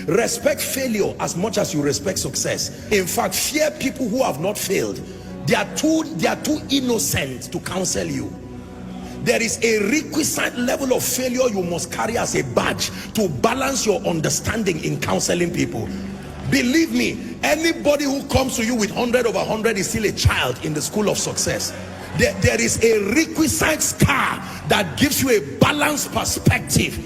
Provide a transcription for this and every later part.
Respect failure as much as you respect success. In fact, fear people who have not failed. They are too innocent to counsel you. There is a requisite level of failure you must carry as a badge to balance your understanding in counseling people. Believe me, anybody who comes to you with 100 over 100 is still a child in the school of success. There is a requisite scar that gives you a balanced perspective.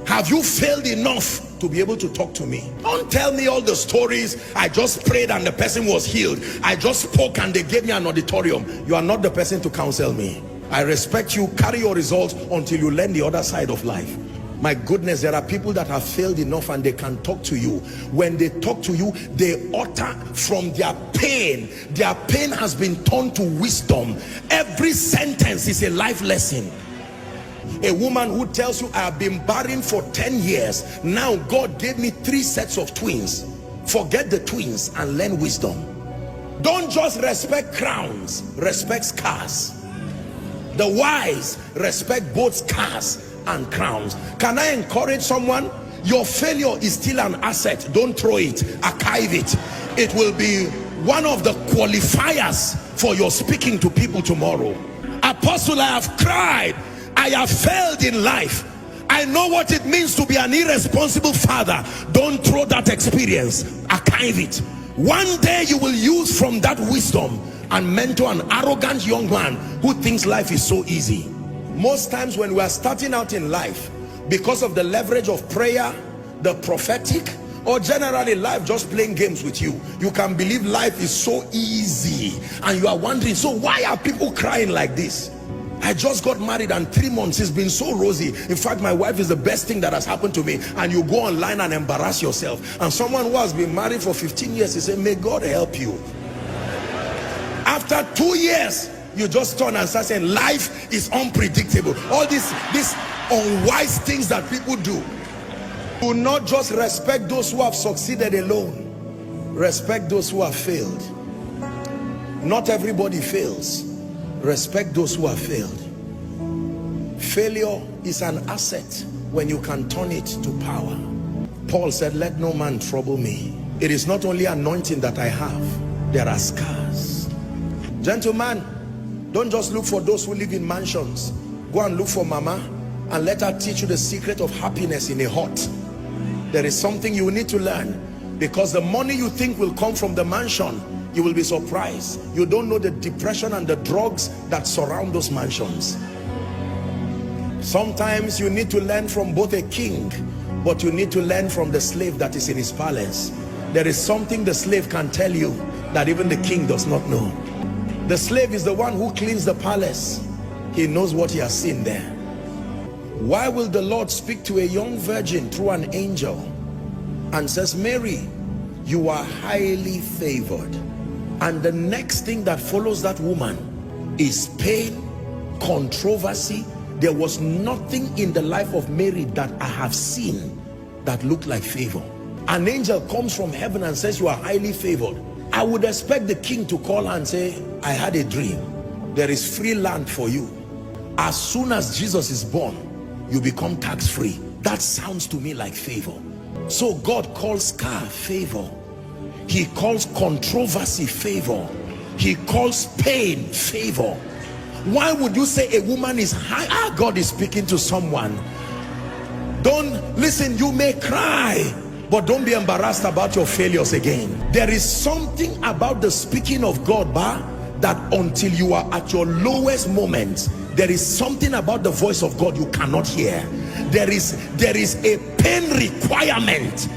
Have you failed enough to be able to talk to me? Don't tell me all the stories. I just prayed and the person was healed. I just spoke and they gave me an auditorium. You are not the person to counsel me. I respect you. Carry your results until you learn the other side of life. My goodness, there are people that have failed enough and they can talk to you. When they talk to you, they utter from their pain. Their pain has been turned to wisdom. Every sentence is a life lesson. A woman who tells you, I have been barren for 10 years. Now God gave me 3 sets of twins. Forget the twins and learn wisdom. Don't just respect crowns, respect scars. The wise respect both scars and crowns. Can I encourage someone? Your failure is still an asset. Don't throw it, archive it. It will be one of the qualifiers for your speaking to people tomorrow. Apostle, I have cried, I have failed in life, I know what it means to be an irresponsible father. Don't throw that experience, archive it. One day you will use from that wisdom and mentor an arrogant young man who thinks life is so easy. Most times when we are starting out in life, because of the leverage of prayer, the prophetic, or generally life just playing games with you, you can believe life is so easy and you are wondering, so why are people crying like this? I just got married and 3 months it's been so rosy. In fact, my wife is the best thing that has happened to me. And you go online and embarrass yourself. And someone who has been married for 15 years, he said, may God help you. After 2 years, you just turn and start saying life is unpredictable. All these unwise things that people do. Do not just respect those who have succeeded alone. Respect those who have failed. Not everybody fails. Respect those who have failed. Failure is an asset when you can turn it to power. Paul said, let no man trouble me. It is not only anointing that I have, there are scars. Gentlemen, don't just look for those who live in mansions. Go and look for mama and let her teach you the secret of happiness in a hut. There is something you need to learn, because the money you think will come from the mansion, you will be surprised. You don't know the depression and the drugs that surround those mansions. Sometimes you need to learn from both a king, but you need to learn from the slave that is in his palace. There is something the slave can tell you that even the king does not know. The slave is the one who cleans the palace. He knows what he has seen there. Why will the Lord speak to a young virgin through an angel and says, Mary, you are highly favored? And the next thing that follows that woman is pain, controversy. There was nothing in the life of Mary that I have seen that looked like favor. An angel comes from heaven and says, you are highly favored. I would expect the king to call her and say, I had a dream. There is free land for you. As soon as Jesus is born, you become tax-free. That sounds to me like favor. So God calls scar favor. He calls controversy favor. He calls pain favor. Why would you say a woman is high? God is speaking to someone. Don't listen, you may cry, but don't be embarrassed about your failures again. There is something about the speaking of God, that until you are at your lowest moment, there is something about the voice of God you cannot hear. There is a pain requirement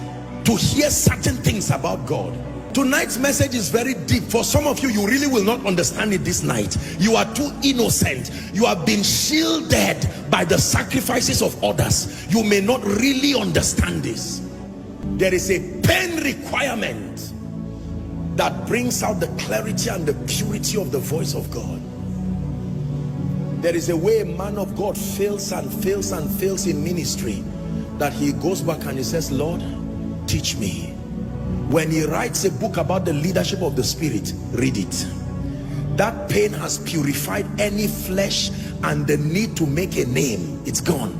to hear certain things about God. Tonight's message is very deep. For some of you, you really will not understand it this night. You are too innocent. You have been shielded by the sacrifices of others. You may not really understand this. There is a pain requirement that brings out the clarity and the purity of the voice of God. There is a way a man of God fails and fails and fails in ministry, that he goes back and he says, Lord, teach me. When he writes a book about the leadership of the Spirit, read it. That pain has purified any flesh and the need to make a name. It's gone.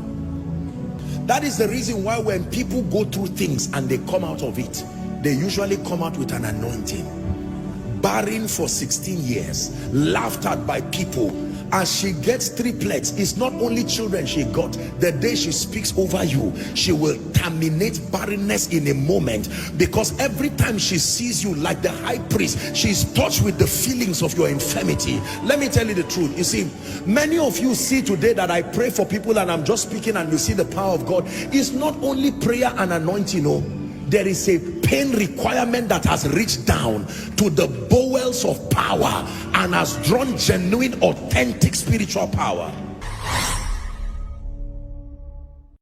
That is the reason why when people go through things and they come out of it, they usually come out with an anointing. Barren for 16 years, laughed at by people. As she gets triplets, it's not only children she got. The day she speaks over you, she will terminate barrenness in a moment, because every time she sees you like the high priest, she's touched with the feelings of your infirmity. Let me tell you the truth. You see, many of you see today that I pray for people and I'm just speaking and you see the power of God. It's not only prayer and anointing, no. There is a pain requirement that has reached down to the bowels of power and has drawn genuine, authentic spiritual power.